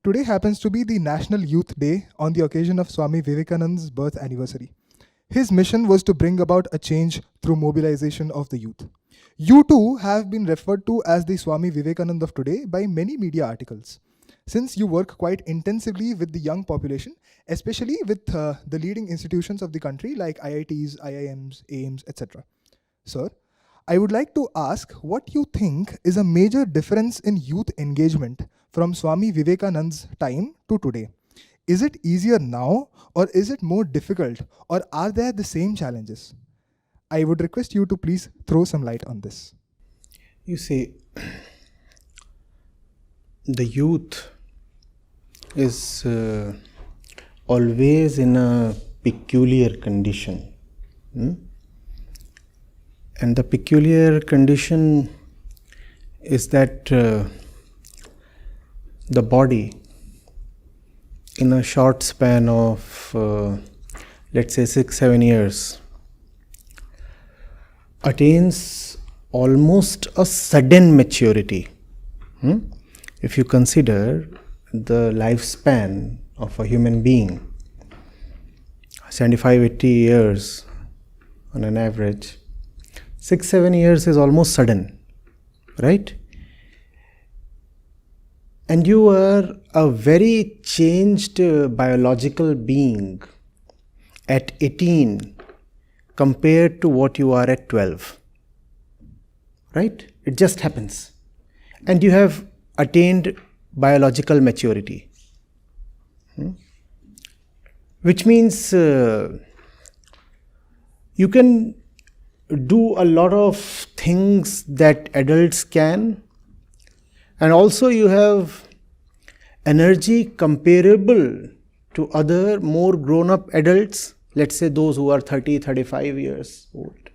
Today happens to be the National Youth Day on the occasion of Swami Vivekanand's birth anniversary. His mission was to bring about a change through mobilization of the youth. You too have been referred to as the Swami Vivekanand of today by many media articles. Since you work quite intensively with the young population, especially with the leading institutions of the country like IITs, IIMs, AIMS, etc. Sir, I would like to ask what you think is a major difference in youth engagement from Swami Vivekanand's time to today. Is it easier now or is it more difficult or are there the same challenges? I would request you to please throw some light on this. You see, the youth is always in a peculiar condition. And the peculiar condition is that the body, in a short span of, let's say, 6-7 years, attains almost a sudden maturity. If you consider the lifespan of a human being, 75-80 years on an average, 6-7 years is almost sudden, right? And you are a very changed biological being at 18 compared to what you are at 12, right? It just happens. And you have attained biological maturity, which means you can do a lot of things that adults can, and also you have energy comparable to other more grown-up adults, let's say those who are 30-35 years old,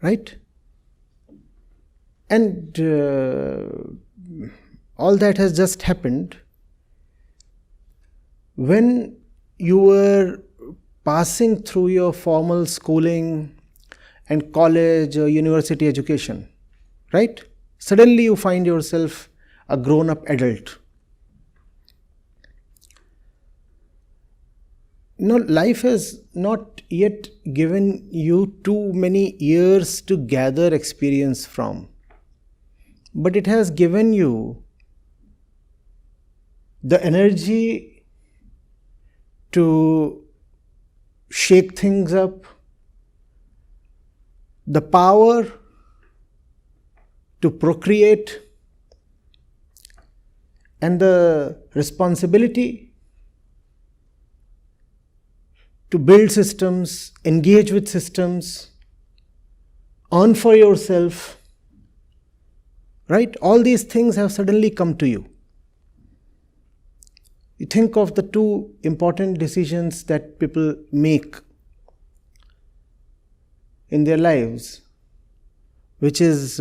right? And all that has just happened when you were passing through your formal schooling and college or university education, right? Suddenly you find yourself a grown-up adult. No, life has not yet given you too many years to gather experience from, but it has given you the energy to shake things up, the power to procreate, and the responsibility to build systems, engage with systems, earn for yourself, right? All these things have suddenly come to you. You think of the two important decisions that people make in their lives, which is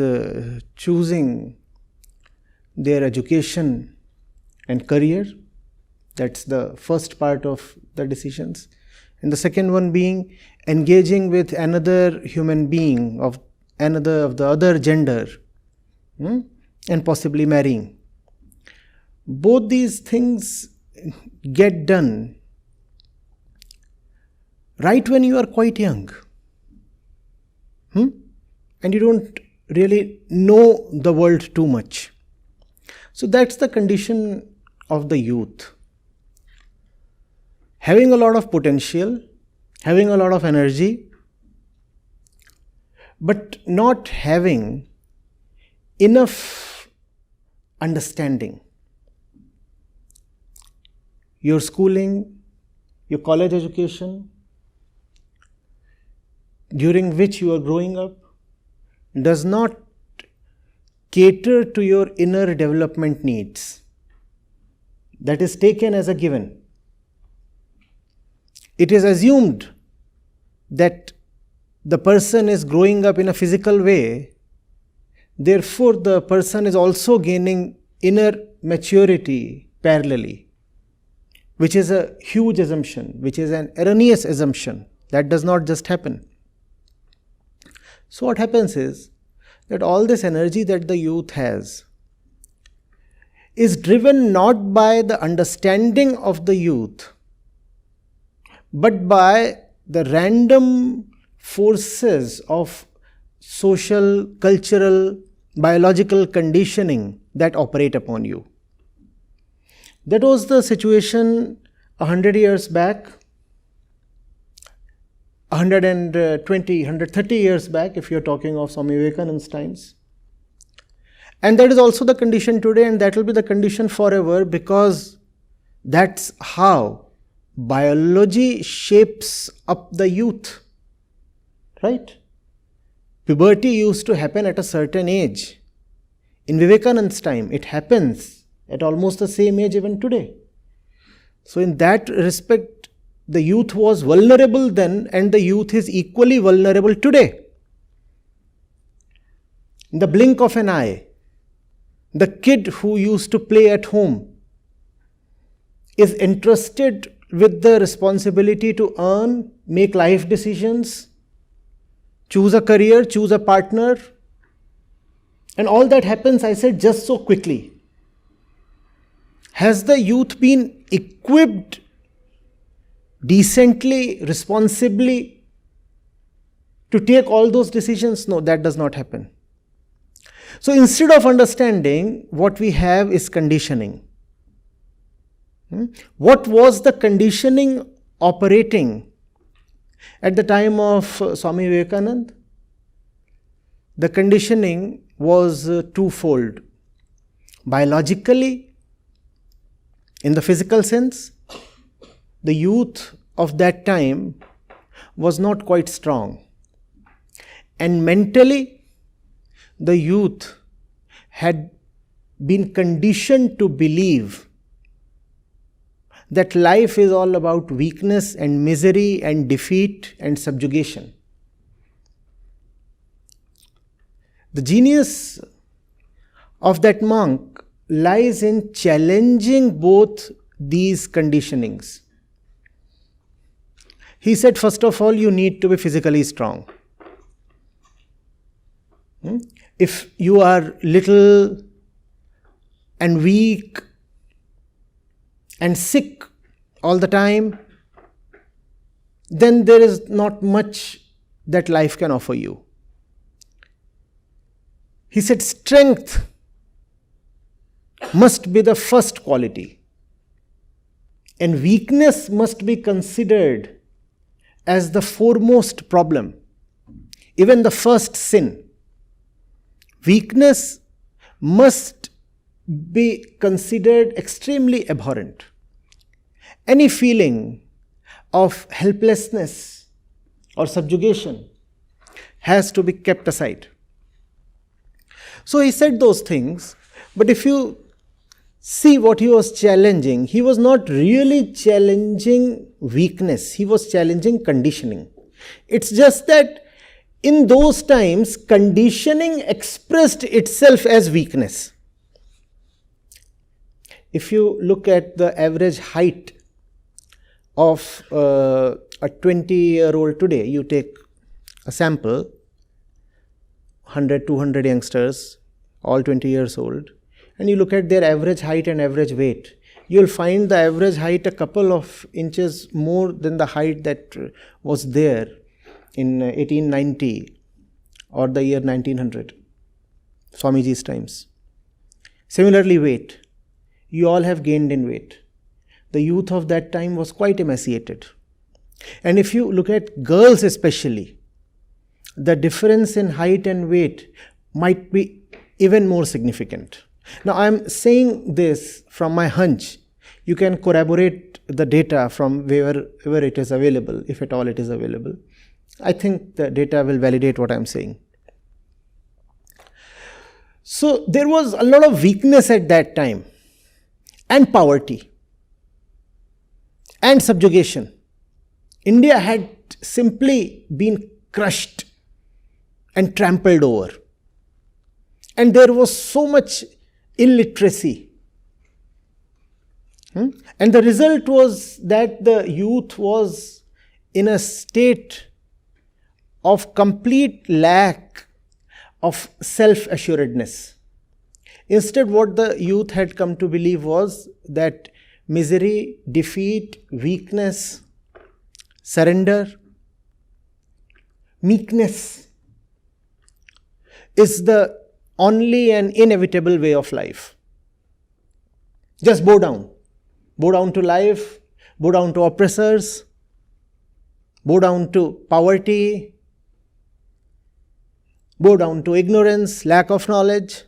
choosing their education and career. That's the first part of the decisions. And the second one being engaging with another human being of the other gender, and possibly marrying. Both these things get done right when you are quite young, and you don't really know the world too much. So that's the condition of the youth. Having a lot of potential, having a lot of energy, but not having enough understanding. Your schooling, your college education, during which you are growing up, does not cater to your inner development needs. That is taken as a given. It is assumed that the person is growing up in a physical way, therefore the person is also gaining inner maturity parallelly, which is a huge assumption, which is an erroneous assumption. That does not just happen. So what happens is that all this energy that the youth has is driven not by the understanding of the youth, but by the random forces of social, cultural, biological conditioning that operate upon you. That was the situation 100 years back, 120, 130 years back, if you're talking of Swami Vivekanand's times. And that is also the condition today, and that will be the condition forever, because that's how biology shapes up the youth, right? Puberty used to happen at a certain age. In Vivekanand's time, it happens at almost the same age even today. So in that respect, the youth was vulnerable then, and the youth is equally vulnerable today. In the blink of an eye, the kid who used to play at home is entrusted with the responsibility to earn, make life decisions, choose a career, choose a partner, and all that happens, I said, just so quickly. Has the youth been equipped decently, responsibly to take all those decisions? No, that does not happen. So instead of understanding, what we have is conditioning. What was the conditioning operating at the time of Swami Vivekanand? The conditioning was twofold. Biologically, in the physical sense, the youth of that time was not quite strong. And mentally, the youth had been conditioned to believe that life is all about weakness and misery and defeat and subjugation. The genius of that monk lies in challenging both these conditionings. He said, first of all, you need to be physically strong. If you are little and weak and sick all the time, then there is not much that life can offer you. He said, strength must be the first quality, and weakness must be considered as the foremost problem, even the first sin. Weakness must be considered extremely abhorrent. Any feeling of helplessness or subjugation has to be kept aside. So he said those things, but if you see what he was challenging, he was not really challenging weakness, he was challenging conditioning. It's just that in those times, conditioning expressed itself as weakness. If you look at the average height of a 20-year-old today, you take a sample, 100, 200 youngsters, all 20 years old, and you look at their average height and average weight, you'll find the average height a couple of inches more than the height that was there in 1890 or the year 1900, Swamiji's times. Similarly, weight. You all have gained in weight. The youth of that time was quite emaciated. And if you look at girls especially, the difference in height and weight might be even more significant. Now, I'm saying this from my hunch. You can corroborate the data from wherever it is available, if at all it is available. I think the data will validate what I'm saying. So there was a lot of weakness at that time, and poverty, and subjugation. India had simply been crushed and trampled over. And there was so much illiteracy. And the result was that the youth was in a state of complete lack of self-assuredness. Instead, what the youth had come to believe was that misery, defeat, weakness, surrender, meekness is the only and inevitable way of life. Just bow down. Bow down to life, bow down to oppressors, bow down to poverty, bow down to ignorance, lack of knowledge,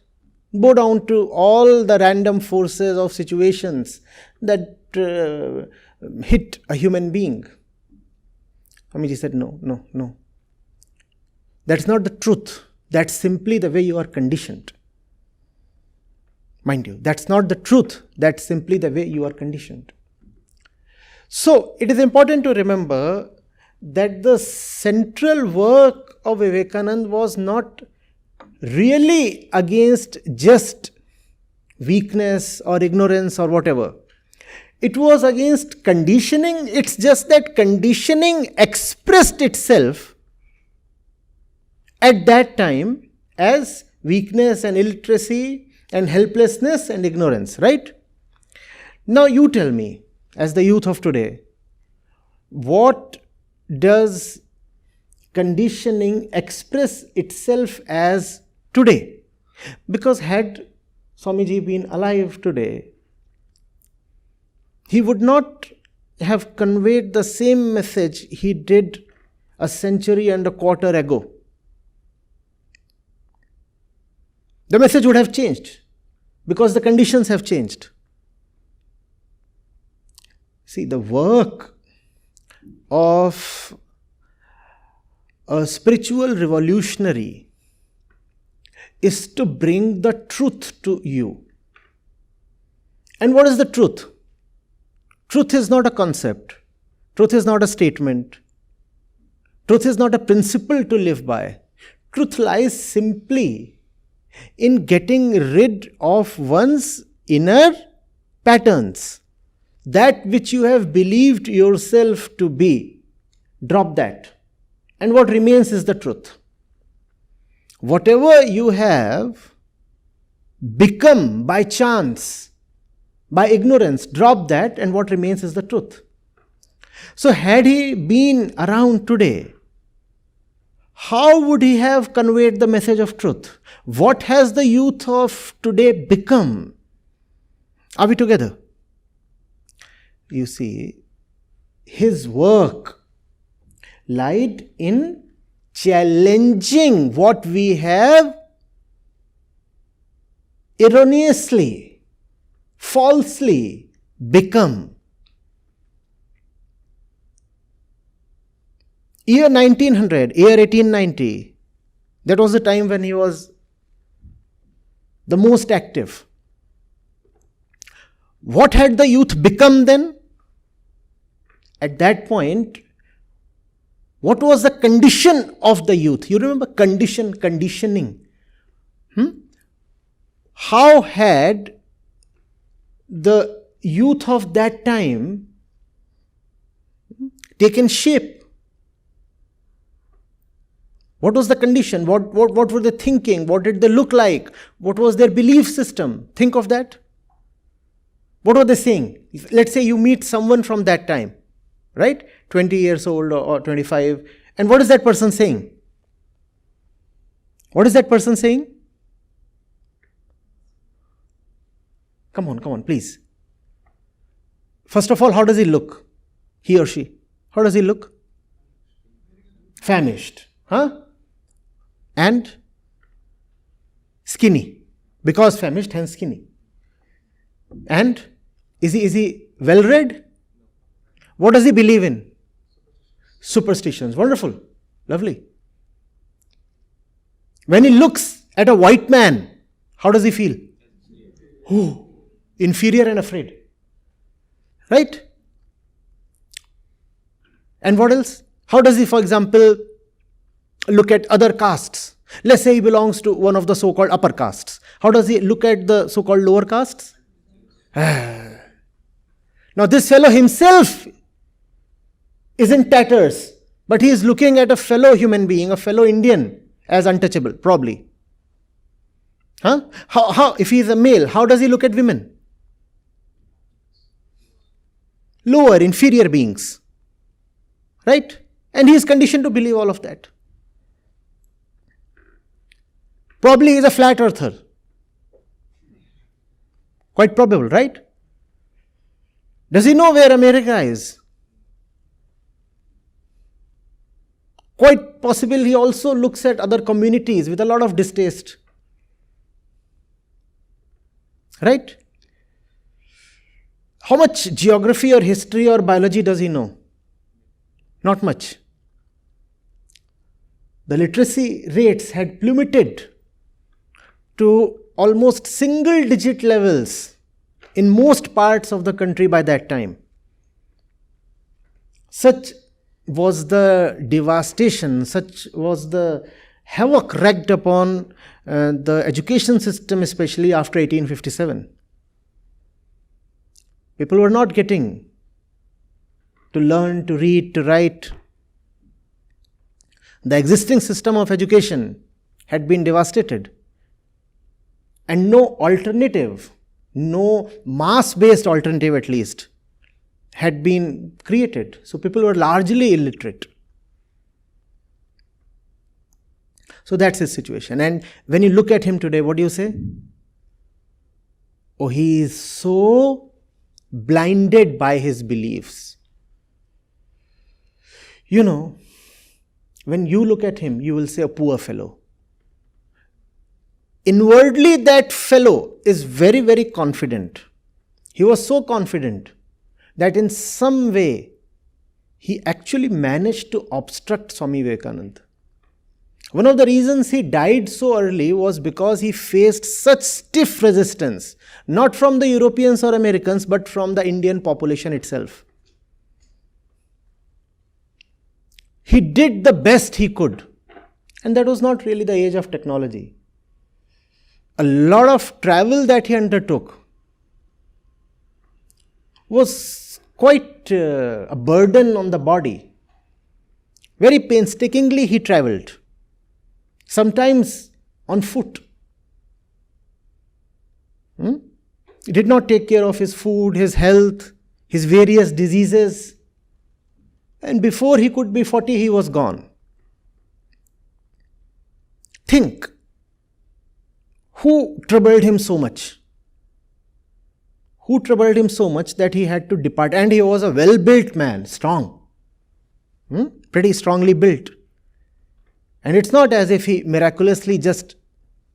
bow down to all the random forces of situations that hit a human being. Swamiji said, no. That's not the truth. That's simply the way you are conditioned. Mind you, that's not the truth. That's simply the way you are conditioned. So, it is important to remember that the central work of Vivekanand was not really against just weakness or ignorance or whatever. It was against conditioning. It's just that conditioning expressed itself at that time as weakness and illiteracy and helplessness and ignorance, right? Now you tell me, as the youth of today, what does conditioning express itself as today? Because had Swamiji been alive today, he would not have conveyed the same message he did a century and a quarter ago. The message would have changed because the conditions have changed. See, the work of a spiritual revolutionary is to bring the truth to you. And what is the truth? Truth is not a concept. Truth is not a statement. Truth is not a principle to live by. Truth lies simply in getting rid of one's inner patterns. That which you have believed yourself to be, drop that. And what remains is the truth. Whatever you have become by chance, by ignorance, drop that, and what remains is the truth. So had he been around today, how would he have conveyed the message of truth? What has the youth of today become? Are we together? You see, his work lied in challenging what we have erroneously, falsely become. Year 1900, year 1890, that was the time when he was the most active. What had the youth become then? At that point, what was the condition of the youth? You remember conditioning. How had the youth of that time taken shape? What was the condition? What were they thinking? What did they look like? What was their belief system? Think of that. What were they saying? Let's say you meet someone from that time, right? 20 years old or 25. And what is that person saying? What is that person saying? Come on, please. First of all, how does he look? He or she. How does he look? Famished. And skinny. Because famished, hence skinny. And is he well read? What does he believe in? Superstitions. Wonderful. Lovely. When he looks at a white man, how does he feel? Inferior and afraid. Right? And what else? How does he, for example, look at other castes? Let's say he belongs to one of the so-called upper castes. How does he look at the so-called lower castes? Now this fellow himself is in tatters, but he is looking at a fellow human being, a fellow Indian, as untouchable, probably. Huh? How, if he is a male, how does he look at women? Lower, inferior beings. Right? And he is conditioned to believe all of that. Probably he is a flat earther. Quite probable, right? Does he know where America is? Quite possible he also looks at other communities with a lot of distaste. Right? How much geography or history or biology does he know? Not much. The literacy rates had plummeted to almost single digit levels in most parts of the country by that time. Such was the devastation, such was the havoc wreaked upon the education system, especially after 1857. People were not getting to learn, to read, to write. The existing system of education had been devastated. And no alternative, no mass-based alternative at least, had been created. So people were largely illiterate. So that's his situation. And when you look at him today, what do you say? Oh, he is so blinded by his beliefs. You know, when you look at him, you will say, a poor fellow. Inwardly, that fellow is very, very confident. He was so confident that in some way, he actually managed to obstruct Swami Vivekanand. One of the reasons he died so early was because he faced such stiff resistance, not from the Europeans or Americans, but from the Indian population itself. He did the best he could, and that was not really the age of technology. A lot of travel that he undertook was quite a burden on the body. Very painstakingly he travelled, sometimes on foot. He did not take care of his food, his health, his various diseases. And before he could be 40, he was gone. Think, who troubled him so much? Who troubled him so much that he had to depart? And he was a well-built man, strong. Pretty strongly built. And it's not as if he miraculously just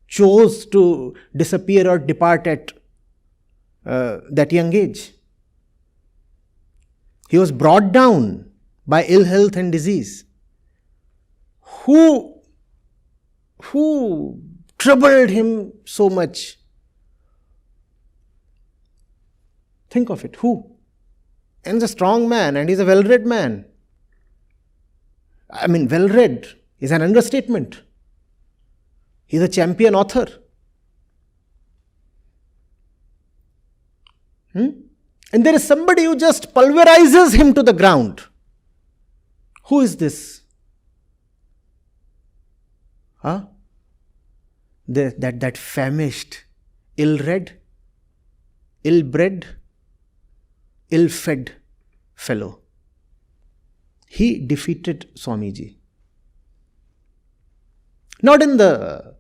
chose to disappear or depart at that young age. He was brought down by ill health and disease. Who troubled him so much? Think of it. Who? And he's a strong man and he's a well-read man. I mean, well-read is an understatement. He's a champion author. And there is somebody who just pulverizes him to the ground. Who is this? That famished, ill-read, ill-bred, ill-fed fellow. He defeated Swamiji. Not in the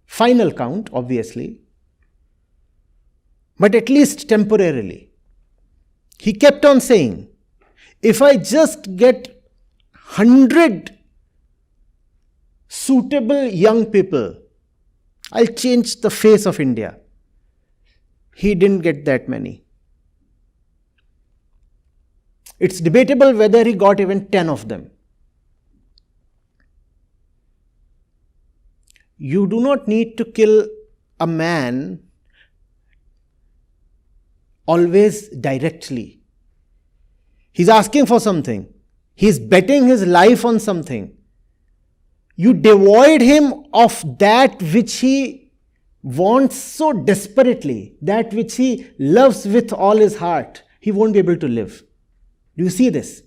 final count, obviously, but at least temporarily. He kept on saying, if I just get 100 suitable young people, I'll change the face of India. He didn't get that many. It's debatable whether he got even 10 of them. You do not need to kill a man always directly. He's asking for something. He's betting his life on something. You devoid him of that which he wants so desperately, that which he loves with all his heart. He won't be able to live. Do you see this?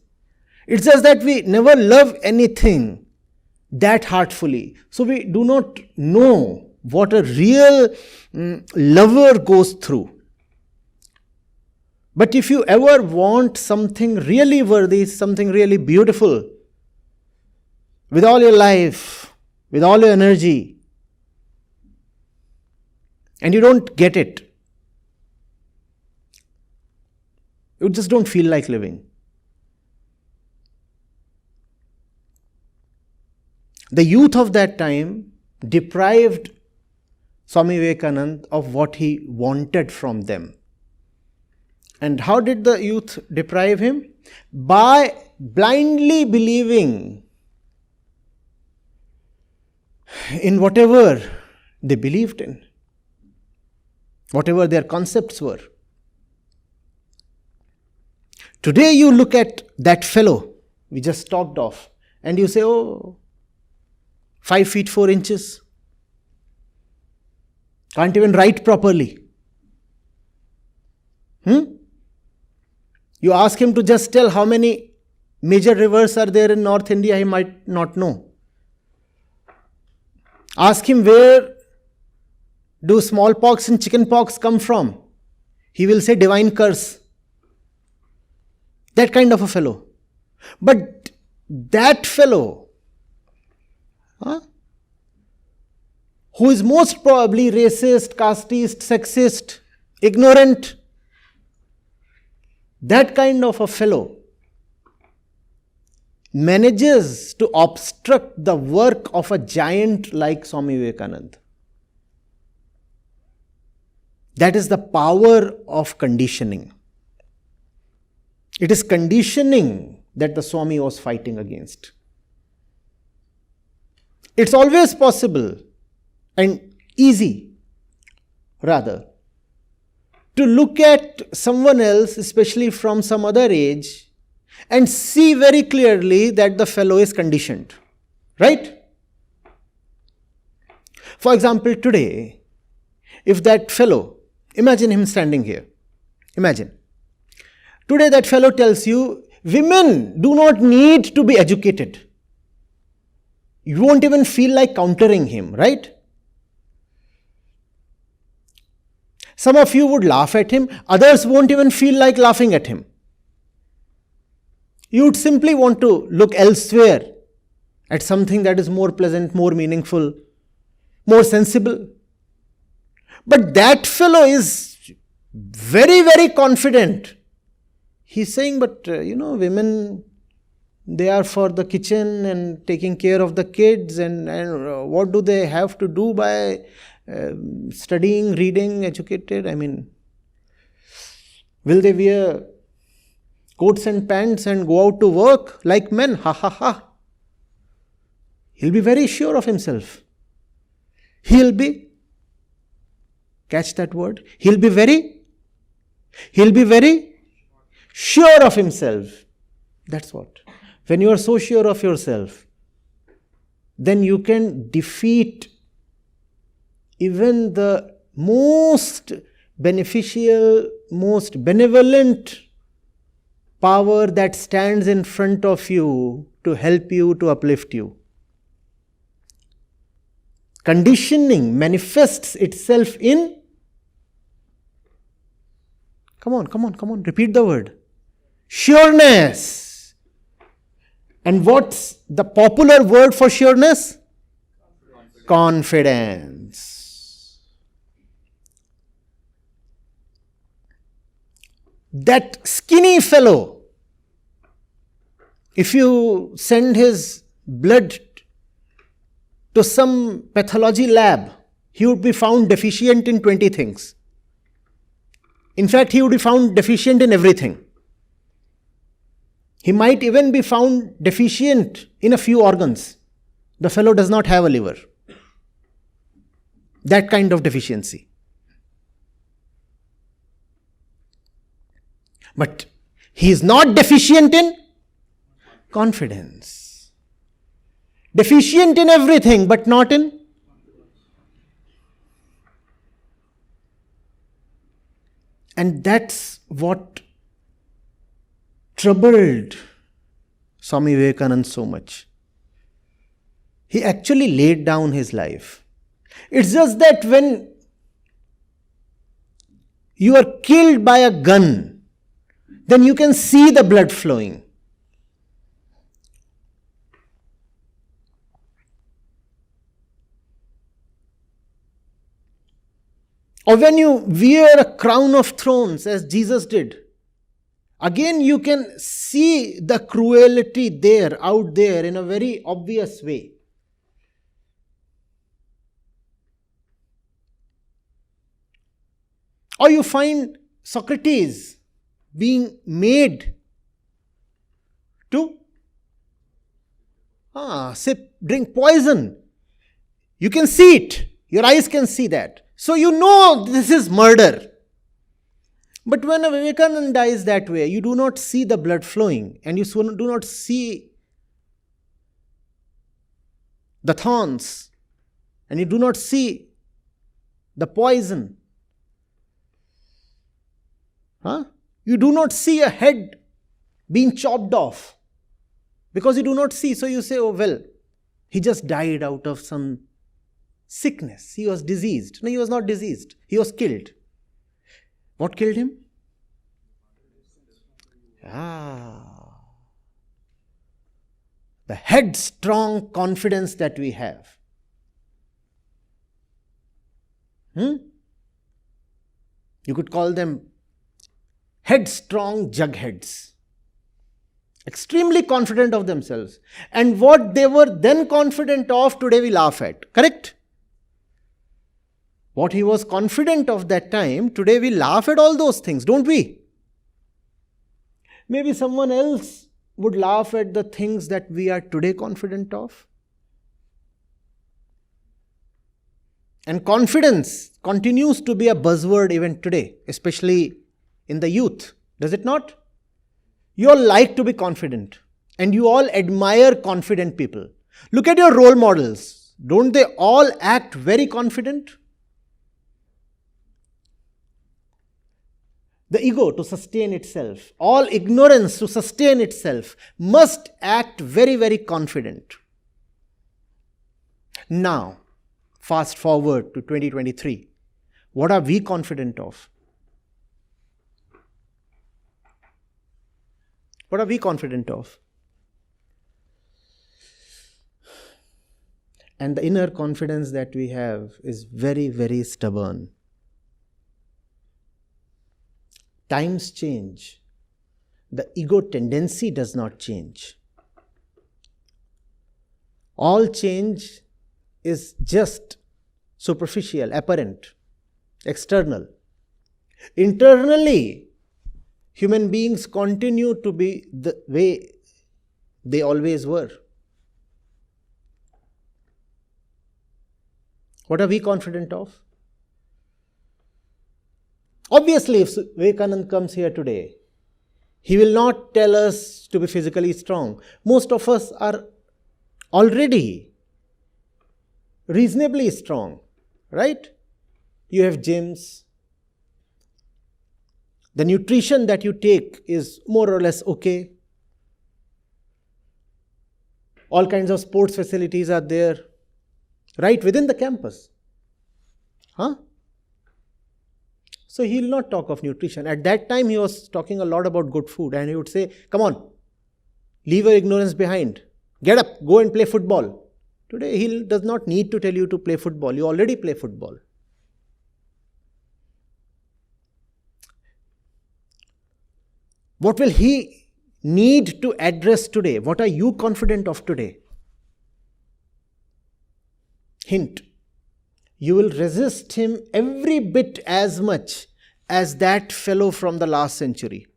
It's just that we never love anything that heartfully. So we do not know what a real lover goes through. But if you ever want something really worthy, something really beautiful, with all your life, with all your energy, and you don't get it, you just don't feel like living. The youth of that time deprived Swami Vivekanand of what he wanted from them. And how did the youth deprive him? By blindly believing in whatever they believed in, whatever their concepts were. Today you look at that fellow we just talked of and you say, oh, 5 feet 4 inches, can't even write properly. You ask him to just tell how many major rivers are there in North India, he might not know. Ask him where do smallpox and chickenpox come from? He will say divine curse. That kind of a fellow. But that fellow, who is most probably racist, casteist, sexist, ignorant, that kind of a fellow manages to obstruct the work of a giant like Swami Vivekananda. That is the power of conditioning. It is conditioning that the Swami was fighting against. It's always possible and easy, rather, to look at someone else, especially from some other age, and see very clearly that the fellow is conditioned. Right? For example, today, if that fellow, imagine him standing here. Imagine. Today that fellow tells you, women do not need to be educated. You won't even feel like countering him, right? Some of you would laugh at him, others won't even feel like laughing at him. You would simply want to look elsewhere at something that is more pleasant, more meaningful, more sensible. But that fellow is very, very confident. He's saying, but women, they are for the kitchen and taking care of the kids, and what do they have to do by studying, reading, educated? I mean, will they wear coats and pants and go out to work like men? Ha ha ha. He'll be very sure of himself. He'll be, catch that word, he'll be very sure of himself. That's what. When you are so sure of yourself, then you can defeat even the most beneficial, most benevolent power that stands in front of you to help you, to uplift you. Conditioning manifests itself in, come on, repeat the word, sureness. And what's the popular word for sureness? Confidence. That skinny fellow, if you send his blood to some pathology lab, he would be found deficient in 20 things. In fact, he would be found deficient in everything. He might even be found deficient in a few organs. The fellow does not have a liver. That kind of deficiency. But he is not deficient in confidence. Deficient in everything, but not in. And that's what troubled Swami Vivekananda so much. He actually laid down his life. It's just that when you are killed by a gun, then you can see the blood flowing. Or when you wear a crown of thorns, as Jesus did, again you can see the cruelty there, out there, in a very obvious way. Or you find Socrates being made to drink poison. You can see it. Your eyes can see that. So you know this is murder. But when a Vivekanand dies that way, you do not see the blood flowing, and you do not see the thorns, and you do not see the poison. You do not see a head being chopped off, because you do not see. So you say, oh well, he just died out of some sickness. He was diseased. No, he was not diseased. He was killed. What killed him? The headstrong confidence that we have. You could call them headstrong jugheads. Extremely confident of themselves. And what they were then confident of, today we laugh at. Correct? What he was confident of that time, today we laugh at all those things, don't we? Maybe someone else would laugh at the things that we are today confident of. And confidence continues to be a buzzword even today, especially in the youth. Does it not? You all like to be confident, and you all admire confident people. Look at your role models. Don't they all act very confident? The ego, to sustain itself, all ignorance to sustain itself, must act very, very confident. Now, fast forward to 2023. What are we confident of? What are we confident of? And the inner confidence that we have is very, very stubborn. Times change. The ego tendency does not change. All change is just superficial, apparent, external. Internally, human beings continue to be the way they always were. What are we confident of? Obviously, if Vivekanand comes here today, he will not tell us to be physically strong. Most of us are already reasonably strong, right? You have gyms. The nutrition that you take is more or less okay. All kinds of sports facilities are there, right within the campus. So he will not talk of nutrition. At that time, he was talking a lot about good food, and he would say, come on, leave your ignorance behind. Get up, go and play football. Today, he does not need to tell you to play football. You already play football. What will he need to address today? What are you confident of today? Hint. You will resist him every bit as much as that fellow from the last century.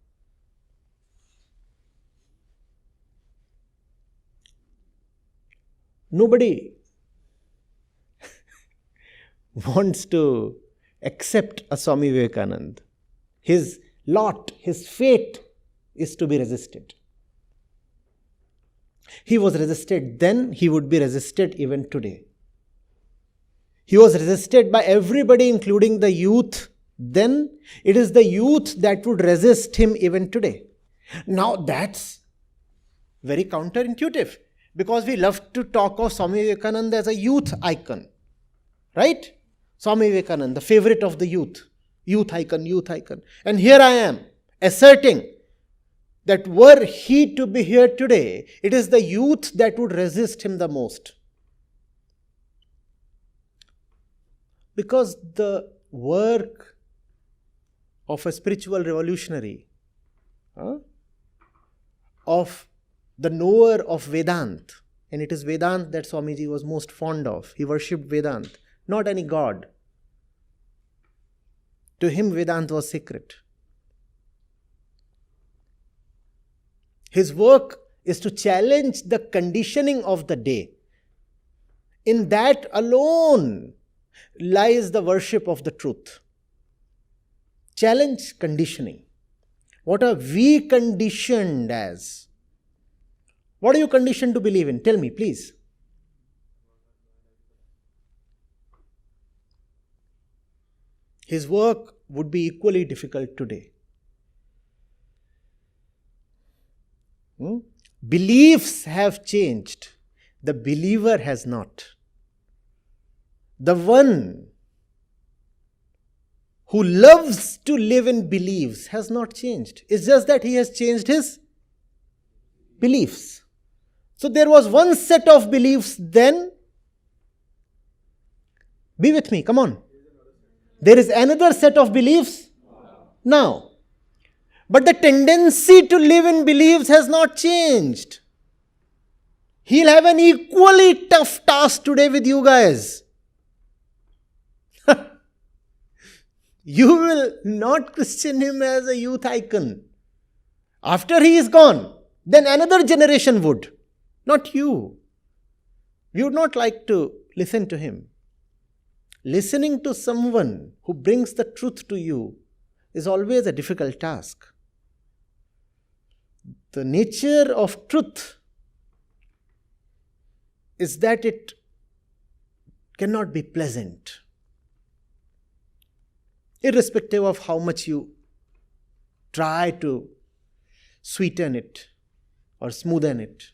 Nobody wants to accept a Swami Vivekanand. His lot, his fate is to be resisted. He was resisted then, he would be resisted even today. He was resisted by everybody, including the youth. Then it is the youth that would resist him even today. Now that's very counterintuitive, because we love to talk of Swami Vivekananda as a youth icon, Right? Swami Vivekanand, the favorite of the youth. Youth icon, youth icon. And here I am, asserting that were he to be here today, it is the youth that would resist him the most. Because the work of a spiritual revolutionary, of the knower of Vedant, and it is Vedant that Swamiji was most fond of. He worshipped Vedant, not any god. To him, Vedant was sacred. His work is to challenge the conditioning of the day. In that alone lies the worship of the truth. Challenge conditioning. What are we conditioned as? What are you conditioned to believe in? Tell me, please. His work would be equally difficult today. Beliefs have changed. The believer has not. The one who loves to live in beliefs has not changed. It's just that he has changed his beliefs. So there was one set of beliefs then. Be with me, come on. There is another set of beliefs now. But the tendency to live in beliefs has not changed. He'll have an equally tough task today with you guys. You will not Christian him as a youth icon. After he is gone, then another generation would. Not you. You would not like to listen to him. Listening to someone who brings the truth to you is always a difficult task. The nature of truth is that it cannot be pleasant, irrespective of how much you try to sweeten it or smoothen it.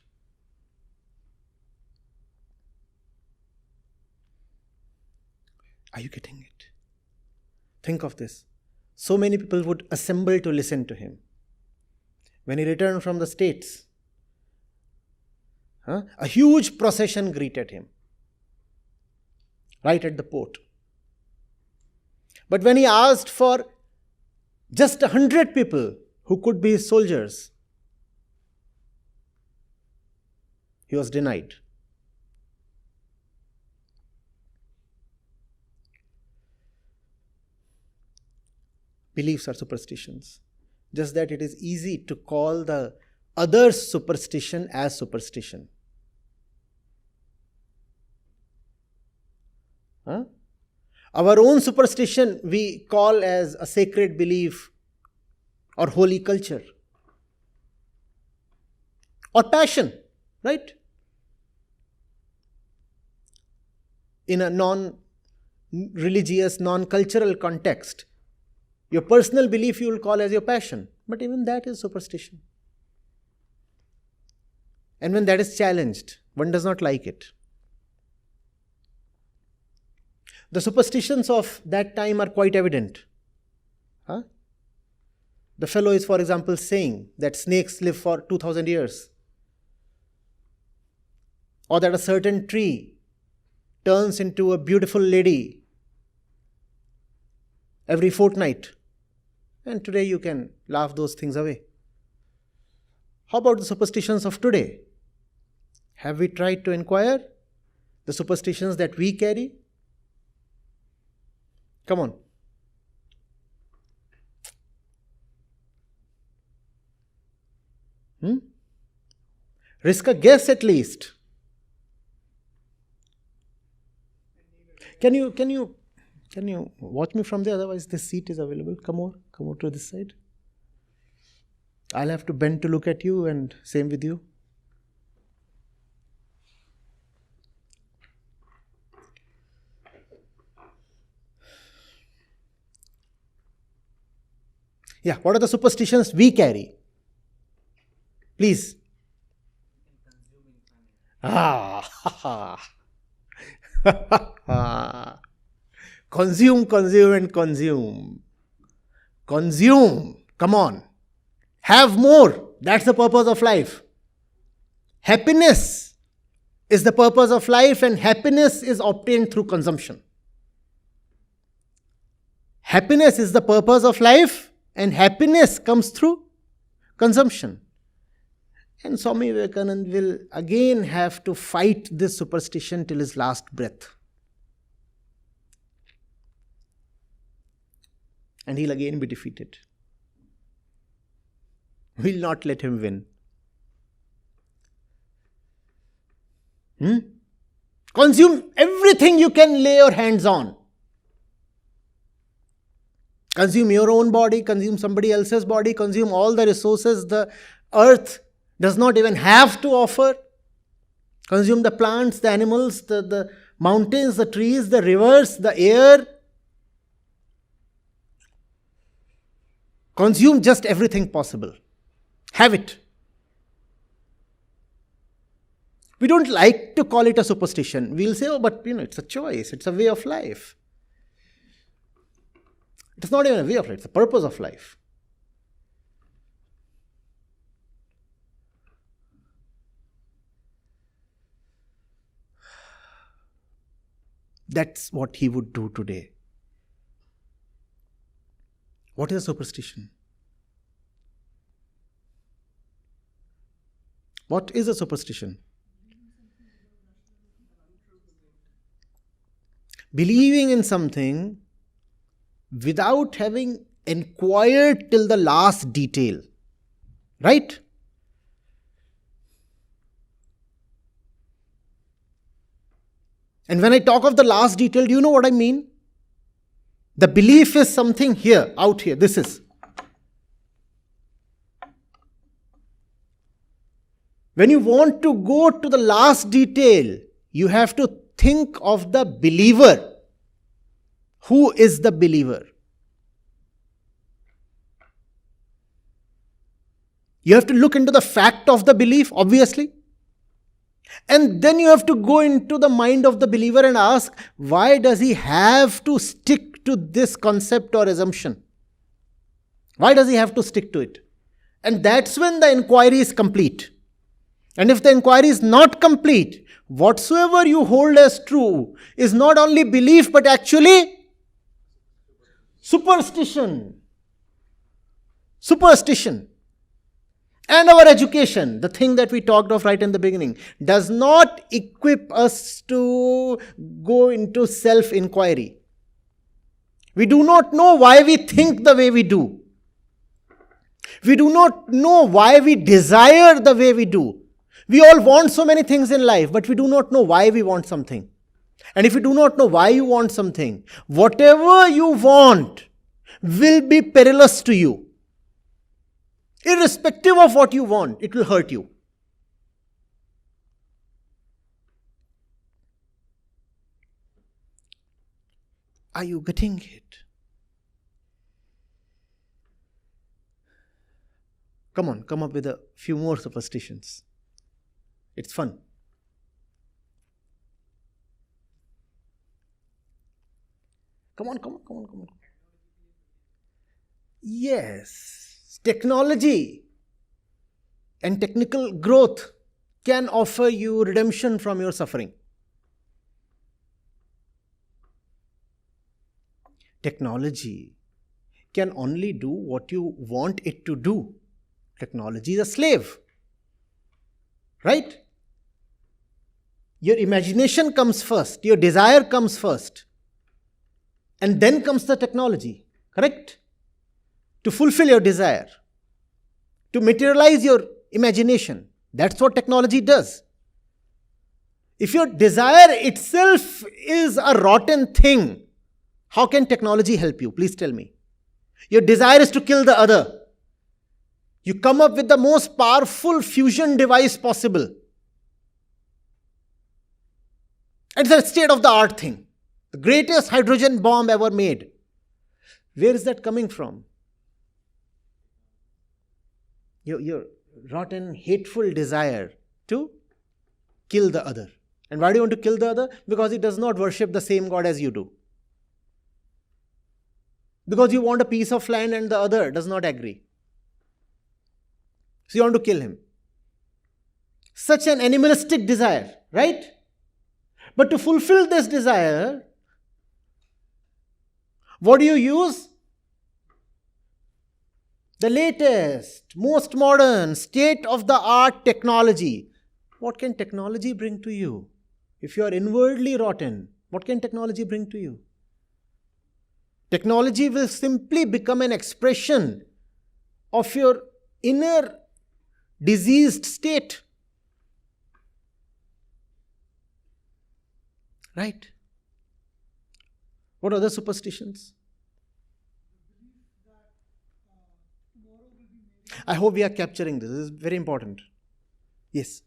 Are you getting it? Think of this. So many people would assemble to listen to him. When he returned from the States, a huge procession greeted him right at the port. But when he asked for just 100 people who could be his soldiers, he was denied. Beliefs are superstitions. Just that it is easy to call the other's superstition as superstition. Our own superstition we call as a sacred belief or holy culture or passion, right? In a non-religious, non-cultural context, your personal belief you will call as your passion, but even that is superstition. And when that is challenged, one does not like it. The superstitions of that time are quite evident. The fellow is, for example, saying that snakes live for 2000 years. Or that a certain tree turns into a beautiful lady every fortnight. And today you can laugh those things away. How about the superstitions of today? Have we tried to inquire the superstitions that we carry? Come on. Risk a guess at least. Can you watch me from there? Otherwise, this seat is available. Come over to this side. I'll have to bend to look at you, and same with you. Yeah, what are the superstitions we carry? Please. Consume, consume, and consume. Consume. Come on. Have more. That's the purpose of life. Happiness is the purpose of life, and happiness is obtained through consumption. Happiness is the purpose of life, and happiness comes through consumption. And Swami Vivekanand will again have to fight this superstition till his last breath. And he'll again be defeated. We'll not let him win. Consume everything you can lay your hands on. Consume your own body, consume somebody else's body, consume all the resources the earth does not even have to offer. Consume the plants, the animals, the mountains, the trees, the rivers, the air. Consume just everything possible. Have it. We don't like to call it a superstition. We'll say, oh, but it's a choice. It's a way of life. It's not even a way of life. It's the purpose of life. That's what he would do today. What is a superstition? What is a superstition? Believing in something without having inquired till the last detail. Right? And when I talk of the last detail, do you know what I mean? The belief is something here, out here. This is. When you want to go to the last detail, you have to think of the believer. Who is the believer? You have to look into the fact of the belief, obviously. And then you have to go into the mind of the believer and ask, why does he have to stick to this concept or assumption? Why does he have to stick to it? And that's when the inquiry is complete. And if the inquiry is not complete, whatsoever you hold as true is not only belief but actually superstition. Superstition. And our education, the thing that we talked of right in the beginning, does not equip us to go into self-inquiry. We do not know why we think the way we do. We do not know why we desire the way we do. We all want so many things in life, but we do not know why we want something. And if you do not know why you want something, whatever you want will be perilous to you. Irrespective of what you want, it will hurt you. Are you getting it? Come on, come up with a few more superstitions. It's fun. Come on. Yes, technology and technical growth can offer you redemption from your suffering. Technology can only do what you want it to do. Technology is a slave. Right? Your imagination comes first, your desire comes first, and then comes the technology. Correct? To fulfill your desire, to materialize your imagination. That's what technology does. If your desire itself is a rotten thing, how can technology help you? Please tell me. Your desire is to kill the other. You come up with the most powerful fusion device possible. It's a state-of-the-art thing. The greatest hydrogen bomb ever made. Where is that coming from? Your rotten, hateful desire to kill the other. And why do you want to kill the other? Because he does not worship the same God as you do. because you want a piece of land and the other does not agree. So you want to kill him. Such an animalistic desire, right? But to fulfill this desire, what do you use? The latest, most modern, state-of-the-art technology. What can technology bring to you? If you are inwardly rotten, what can technology bring to you? Technology will simply become an expression of your inner diseased state. Right? What other superstitions? I hope we are capturing this. This is very important. Yes.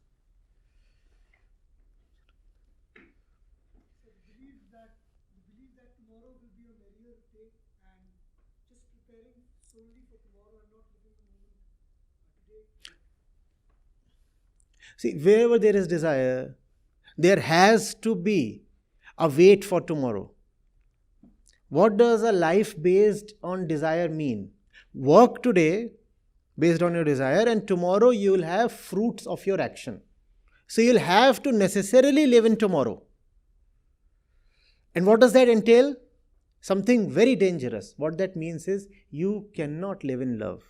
See, wherever there is desire, there has to be a wait for tomorrow. What does a life based on desire mean? Work today based on your desire, and tomorrow you will have fruits of your action. So you'll have to necessarily live in tomorrow. And what does that entail? Something very dangerous. What that means is you cannot live in love.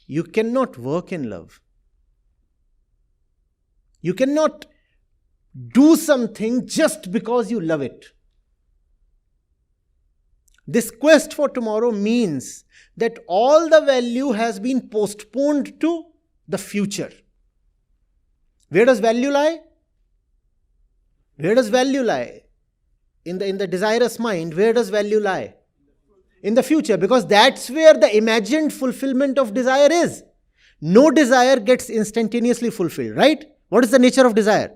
You cannot work in love. You cannot do something just because you love it. This quest for tomorrow means that all the value has been postponed to the future. Where does value lie? Where does value lie? In the desirous mind, where does value lie? In the future, because that's where the imagined fulfillment of desire is. No desire gets instantaneously fulfilled, right? What is the nature of desire?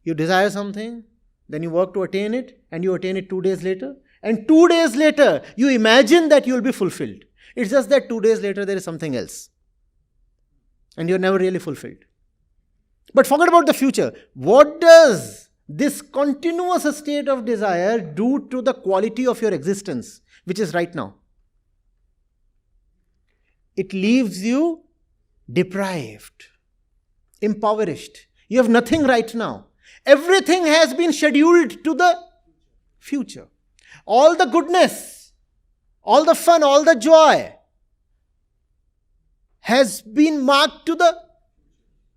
You desire something, then you work to attain it, and you attain it 2 days later. And 2 days later, you imagine that you will be fulfilled. It's just that 2 days later, there is something else. And you're never really fulfilled. But forget about the future. What does this continuous state of desire do to the quality of your existence, which is right now? It leaves you deprived, impoverished. You have nothing right now. Everything has been scheduled to the future. All the goodness, all the fun, all the joy has been marked to the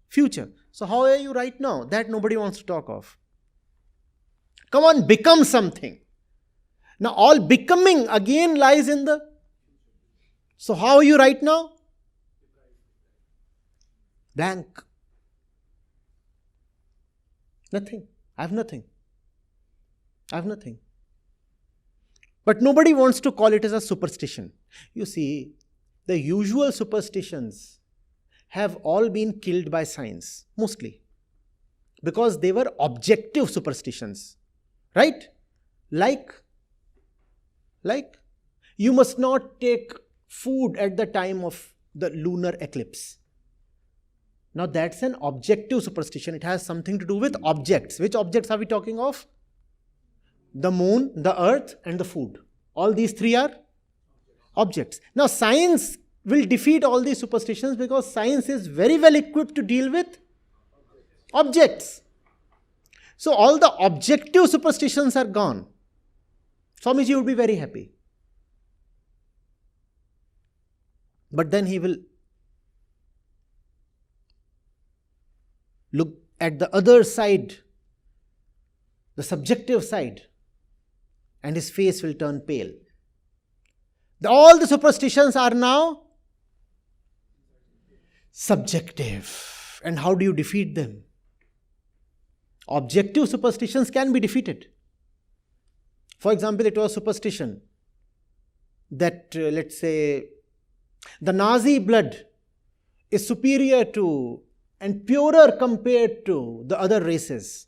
future. So how are you right now? That nobody wants to talk of. Come on, become something. Now all becoming again lies in the... So how are you right now? Blank. Nothing. I have nothing. I have nothing. But nobody wants to call it as a superstition. You see, the usual superstitions have all been killed by science, mostly. Because they were objective superstitions. Right? Like, you must not take food at the time of the lunar eclipse. Now that's an objective superstition. It has something to do with objects. Which objects are we talking of? The moon, the earth, and the food. All these three are objects. Now science will defeat all these superstitions because science is very well equipped to deal with objects. So all the objective superstitions are gone. Swamiji would be very happy. But then he will look at the other side, the subjective side, and his face will turn pale. All the superstitions are now subjective. And how do you defeat them? Objective superstitions can be defeated. For example, it was superstition that, let's say, the Nazi blood is superior to and purer compared to the other races.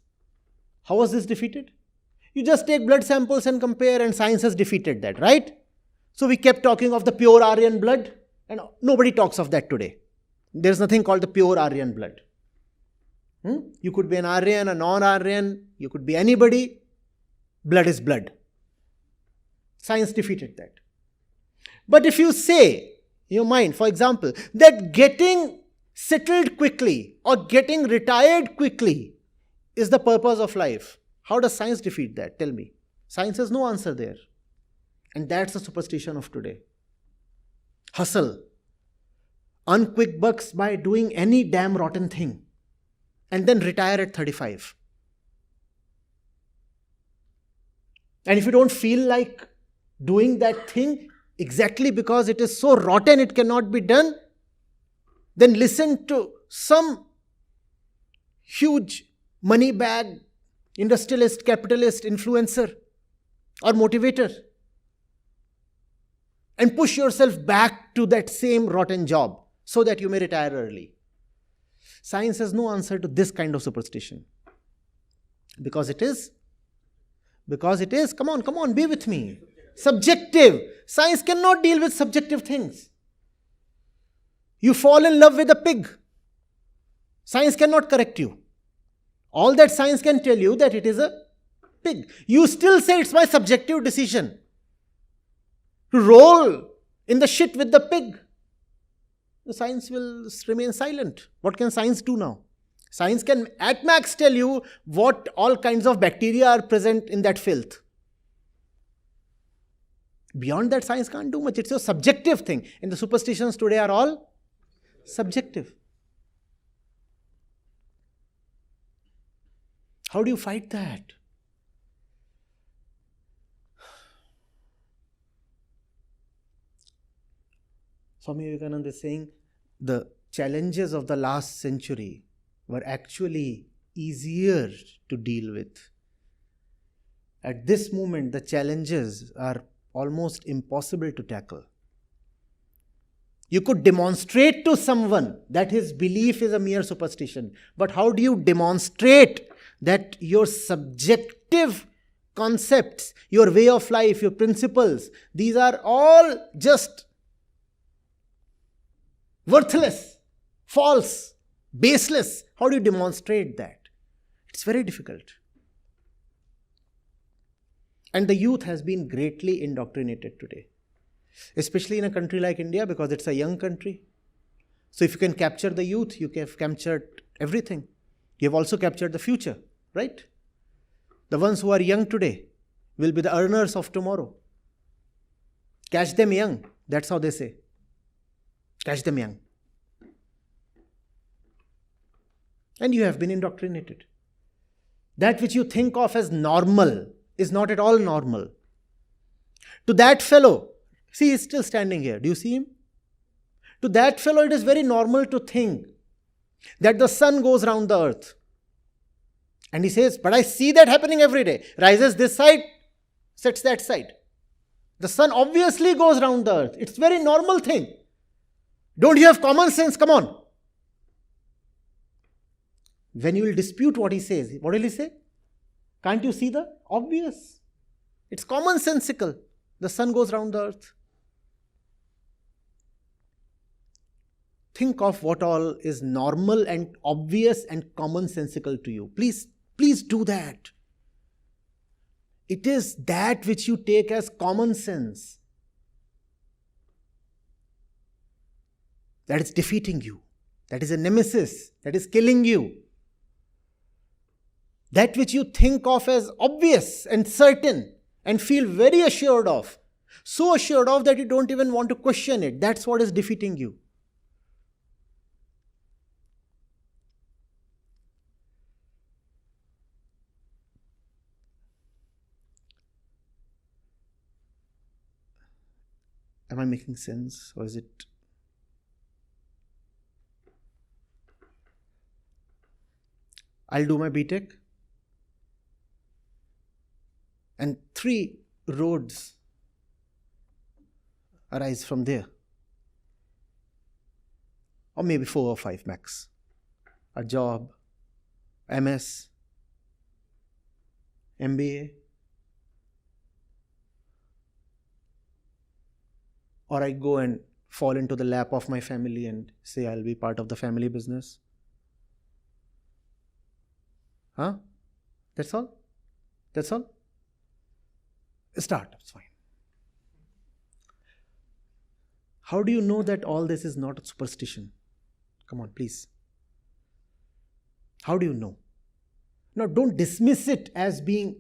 How was this defeated? You just take blood samples and compare, and science has defeated that, right? So we kept talking of the pure Aryan blood, and nobody talks of that today. There's nothing called the pure Aryan blood. You could be an Aryan, a non-Aryan, you could be anybody. Blood is blood. Science defeated that. But if you say, in your mind, for example, that getting settled quickly or getting retired quickly is the purpose of life, how does science defeat that? Tell me. Science has no answer there. And that's the superstition of today. Hustle. Earn quick bucks by doing any damn rotten thing. And then retire at 35. And if you don't feel like doing that thing exactly because it is so rotten it cannot be done, then listen to some huge money bag industrialist, capitalist, influencer or motivator and push yourself back to that same rotten job so that you may retire early. Science has no answer to this kind of superstition. Because it is, come on, be with me. Subjective. Science cannot deal with subjective things. You fall in love with a pig. Science cannot correct you. All that science can tell you that it is a pig. You still say it's my subjective decision to roll in the shit with the pig. The science will remain silent. What can science do now? Science can at max tell you what all kinds of bacteria are present in that filth. Beyond that, science can't do much. It's a subjective thing. And the superstitions today are all subjective. How do you fight that? Swami Vivekanand is saying the challenges of the last century were actually easier to deal with. At this moment, the challenges are almost impossible to tackle. You could demonstrate to someone that his belief is a mere superstition. But how do you demonstrate that your subjective concepts, your way of life, your principles, these are all just worthless, false, baseless? How do you demonstrate that? It's very difficult. And the youth has been greatly indoctrinated today, especially in a country like India, because it's a young country. So if you can capture the youth, you have captured everything. You have also captured the future, right? The ones who are young today will be the earners of tomorrow. Catch them young. That's how they say. Catch them young. And you have been indoctrinated. That which you think of as normal is not at all normal. To that fellow, see, he's still standing here. Do you see him? To that fellow, it is very normal to think that the sun goes round the earth. And he says, but I see that happening every day. Rises this side, sets that side. The sun obviously goes round the earth. It's a very normal thing. Don't you have common sense? Come on. When you will dispute what he says, what will he say? Can't you see the obvious? It's commonsensical. The sun goes round the earth. Think of what all is normal and obvious and commonsensical to you. Please do that. It is that which you take as common sense that is defeating you. That is a nemesis. That is killing you. That which you think of as obvious and certain and feel very assured of. So assured of that you don't even want to question it. That's what is defeating you. Am I making sense, or is it? I'll do my BTech. And 3 roads arise from there. Or maybe 4 or 5 max. A job, MS, MBA, or I go and fall into the lap of my family and say I'll be part of the family business. Huh? That's all? That's all? Startups, fine. How do you know that all this is not a superstition? Come on, please. How do you know? Now, don't dismiss it as being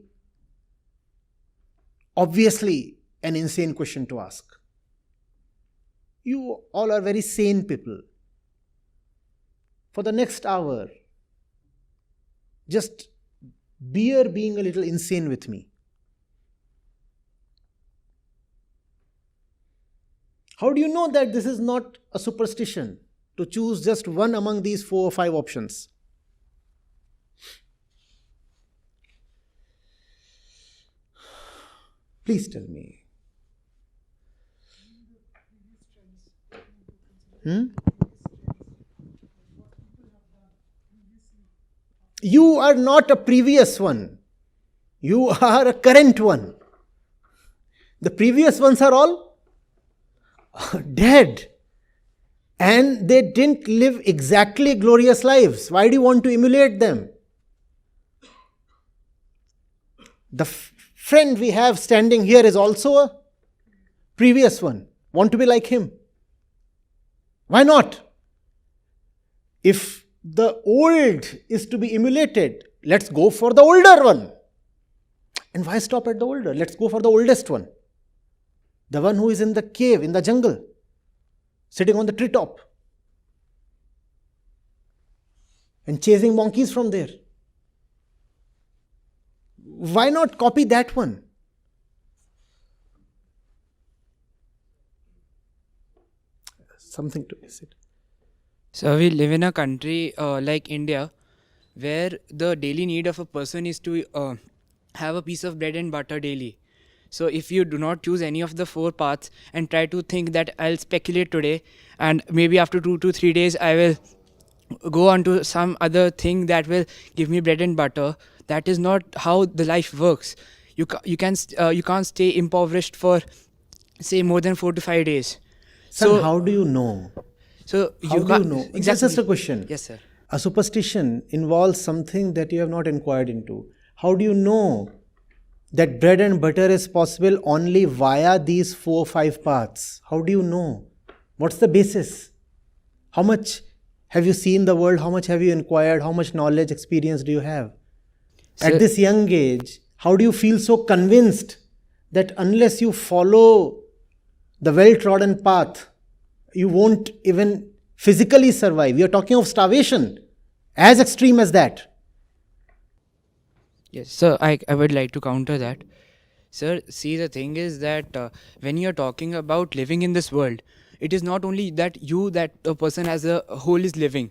obviously an insane question to ask. You all are very sane people. For the next hour, just bear being a little insane with me. How do you know that this is not a superstition to choose just one among these 4 or 5 options? Please tell me. You are not a previous one. You are a current one. The previous ones are all dead. And they didn't live exactly glorious lives. Why do you want to emulate them? The friend we have standing here is also a previous one. Want to be like him? Why not? If the old is to be emulated, let's go for the older one. And why stop at the older? Let's go for the oldest one. The one who is in the cave, in the jungle, sitting on the treetop and chasing monkeys from there. Why not copy that one? Something to visit. So we live in a country like India, where the daily need of a person is to have a piece of bread and butter daily. So if you do not choose any of the 4 paths and try to think that I'll speculate today and maybe after 2 to 3 days I will go on to some other thing that will give me bread and butter, that is not how the life works. You can't stay impoverished for say more than 4 to 5 days. So how do you know? So How do you know? Exactly. Just a question. Yes, sir. A superstition involves something that you have not inquired into. How do you know that bread and butter is possible only via these 4 or 5 paths? How do you know? What's the basis? How much have you seen the world? How much have you inquired? How much knowledge, experience do you have? At this young age, how do you feel so convinced that unless you follow the well-trodden path, you won't even physically survive? We are talking of starvation, as extreme as that. Yes, sir, I would like to counter that. Sir, see, the thing is that when you're talking about living in this world, it is not only that a person as a whole is living.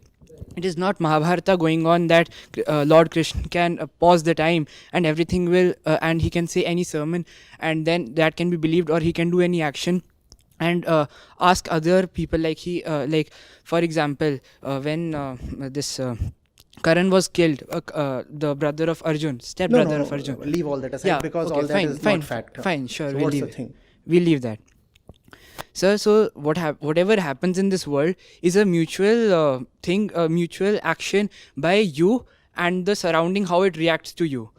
It is not Mahabharata going on that Lord Krishna can pause the time and everything will, and he can say any sermon and then that can be believed, or he can do any action and ask other people like for example, when this Karan was killed, the brother of Arjun, stepbrother of Arjun. Leave all that aside because all that is not fact. Fine, sure, So we'll what's leave the it. thing? We'll leave that. Sir, so whatever happens in this world is a mutual thing, a mutual action by you and the surrounding, how it reacts to you.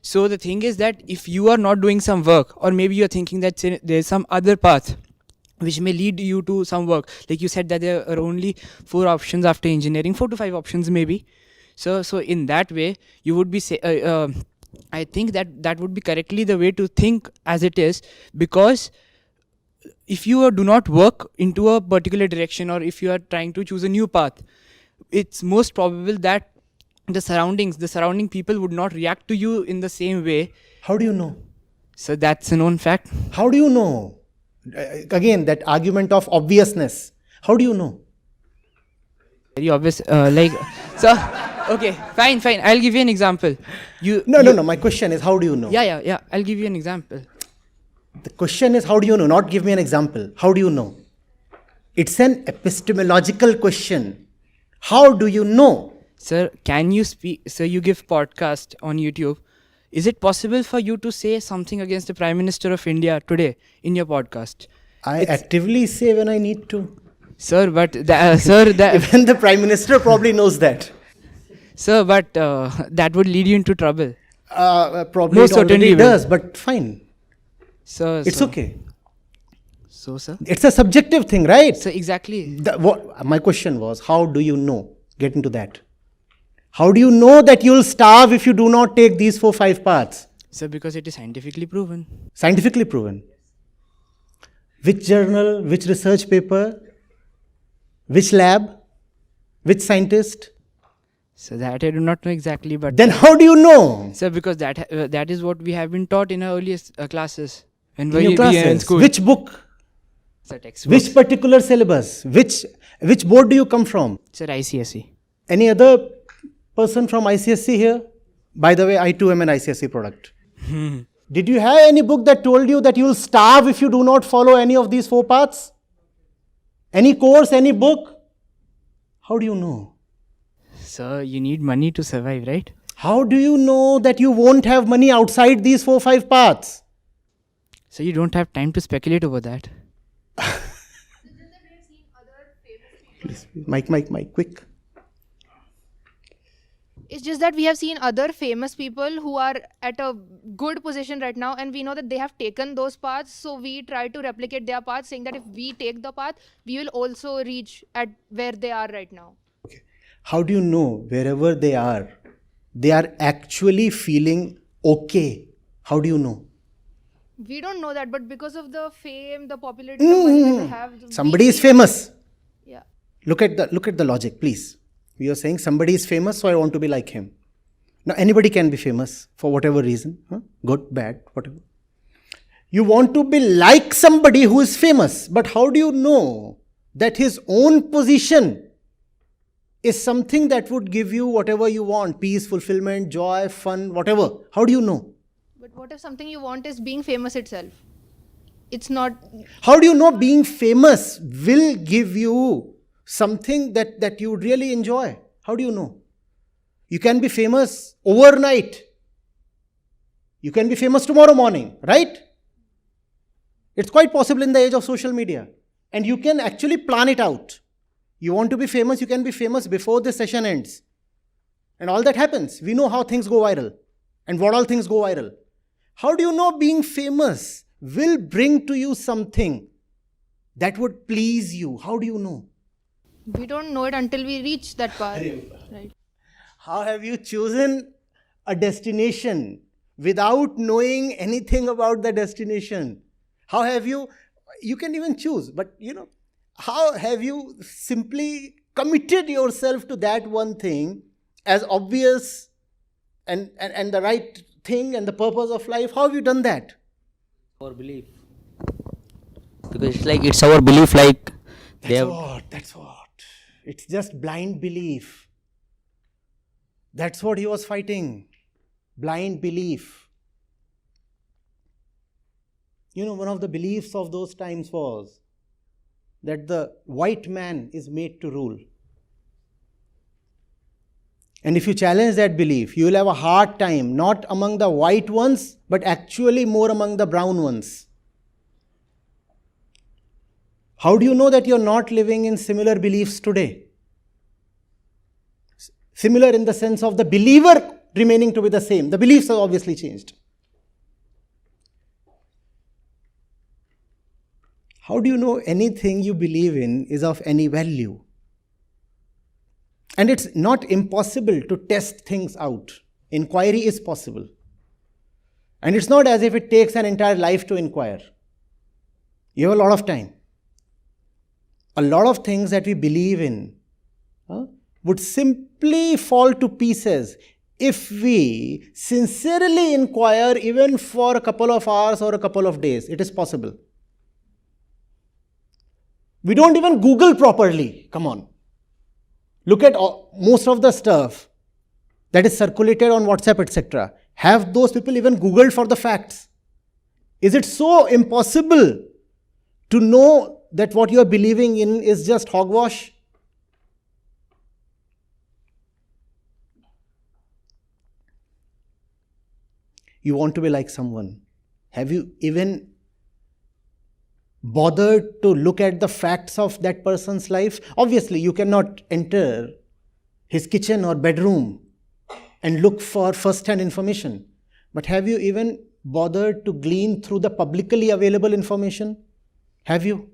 So the thing is that if you are not doing some work, or maybe you're thinking that there's some other path which may lead you to some work, like you said that there are only 4 options after engineering, 4 to 5 options maybe. So in that way, you would be I think that would be correctly the way to think as it is, because if you do not work into a particular direction, or if you are trying to choose a new path, it's most probable that the surrounding people would not react to you in the same way. How do you know? So that's a known fact. How do you know? Again, that argument of obviousness. How do you know? Very obvious. So, okay, fine. I'll give you an example. No. My question is, how do you know? Yeah. I'll give you an example. The question is, how do you know? Not give me an example. How do you know? It's an epistemological question. How do you know? Sir, can you speak? Sir, you give podcast on YouTube. Is it possible for you to say something against the Prime Minister of India today in your podcast? I actively say when I need to. Sir, but Even the Prime Minister probably knows that. Sir, but that would lead you into trouble. Probably Most it already certainly will. does, but fine. So It's okay. So, sir? It's a subjective thing, right? So, exactly. My question was, how do you know? Get into that. How do you know that you'll starve if you do not take these 4-5 paths? Sir, because it is scientifically proven. Scientifically proven. Which journal, which research paper, which lab, which scientist? So, that I do not know exactly, but... Then how do you know? Sir, because that is what we have been taught in our earliest classes. When In your we are in classes. school. Which book? Sir, textbooks. Which particular syllabus? Which board do you come from? Sir, ICSE. Any other person from ICSE here? By the way, I too am an ICSE product. Did you have any book that told you that you will starve if you do not follow any of these 4 paths? Any course, any book? How do you know? Sir, you need money to survive, right? How do you know that you won't have money outside these 4-5 paths? So, you don't have time to speculate over that. Mike, quick. It's just that we have seen other famous people who are at a good position right now, and we know that they have taken those paths, so we try to replicate their path, saying that if we take the path, we will also reach at where they are right now. Okay. How do you know wherever they are actually feeling okay? How do you know? We don't know that, but because of the fame, the popularity, the money that they have, Somebody is famous. Yeah. Look at the logic, please. We are saying somebody is famous, so I want to be like him. Now, anybody can be famous for whatever reason. Good, bad, whatever. You want to be like somebody who is famous, but how do you know that his own position is something that would give you whatever you want? Peace, fulfillment, joy, fun, whatever. How do you know? But what if something you want is being famous itself? It's not... How do you know being famous will give you something that you would really enjoy? How do you know? You can be famous overnight. You can be famous tomorrow morning, right? It's quite possible in the age of social media. And you can actually plan it out. You want to be famous, you can be famous before the session ends. And all that happens. We know how things go viral and what all things go viral. How do you know being famous will bring to you something that would please you? How do you know? We don't know it until we reach that path. Right. How have you chosen a destination without knowing anything about the destination? How have you can even choose, but how have you simply committed yourself to that one thing as obvious and the right thing and the purpose of life? How have you done that? Our belief. Because it's our belief, like That's what. It's just blind belief. That's what he was fighting. Blind belief. One of the beliefs of those times was that the white man is made to rule. And if you challenge that belief, you will have a hard time, not among the white ones, but actually more among the brown ones. How do you know that you're not living in similar beliefs today? Similar in the sense of the believer remaining to be the same. The beliefs have obviously changed. How do you know anything you believe in is of any value? And it's not impossible to test things out. Inquiry is possible. And it's not as if it takes an entire life to inquire. You have a lot of time. A lot of things that we believe in would simply fall to pieces if we sincerely inquire even for a couple of hours or a couple of days. It is possible. We don't even Google properly. Come on. Look at most of the stuff that is circulated on WhatsApp, etc. Have those people even Googled for the facts? Is it so impossible to know that what you are believing in is just hogwash? You want to be like someone. Have you even bothered to look at the facts of that person's life? Obviously, you cannot enter his kitchen or bedroom and look for first-hand information. But have you even bothered to glean through the publicly available information? Have you?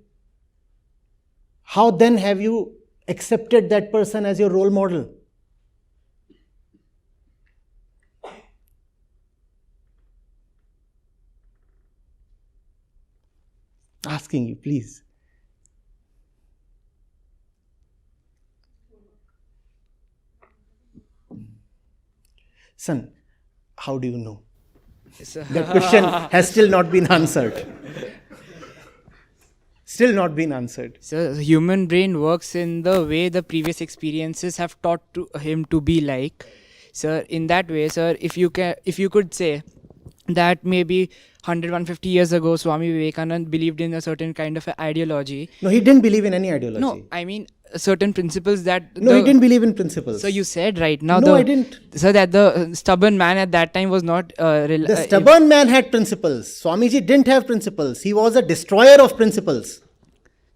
How then have you accepted that person as your role model? Asking you, please. Son, how do you know? So, That question has still not been answered. Still not been answered. so the human brain works in the way the previous experiences have taught to him to be like. Sir, in that way, sir, if you could say that maybe 150 years ago Swami Vivekanand believed in a certain kind of a ideology. No, he didn't believe in any ideology. No, I mean certain principles that No, he didn't believe in principles. So you said right now No, I didn't. So that the stubborn man at that time was not The stubborn man had principles. Swamiji didn't have principles. He was a destroyer of principles.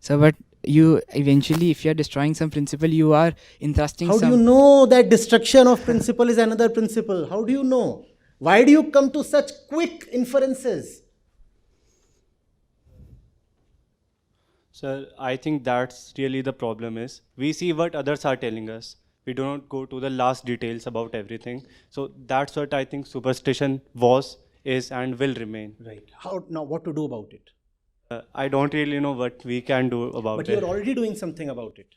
So but you eventually, if you are destroying some principle, you are entrusting How some. do you know that destruction of principle is another principle? How do you know? Why do you come to such quick inferences? Sir, I think that's really the problem is we see what others are telling us. We do not go to the last details about everything. So that's what I think superstition was, is and will remain. Right. How now? What to do about it? I don't really know what we can do about But it. you're already doing something about it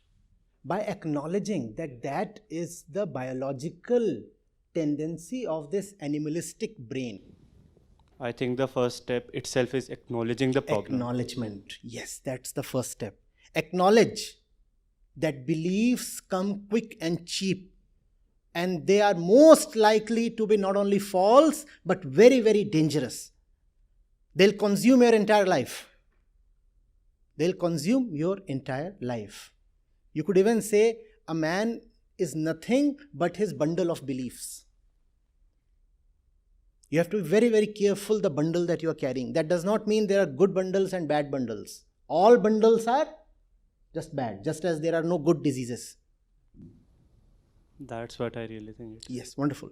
by acknowledging that that is the biological tendency of this animalistic brain. I think the first step itself is acknowledging the problem. Acknowledgement. Yes, that's the first step. Acknowledge that beliefs come quick and cheap, and they are most likely to be not only false but very, very dangerous. They'll consume your entire life. They'll consume your entire life. You could even say a man is nothing but his bundle of beliefs. You have to be very, very careful the bundle that you are carrying. That does not mean there are good bundles and bad bundles. All bundles are just bad, just as there are no good diseases. That's what I really think. Yes, wonderful.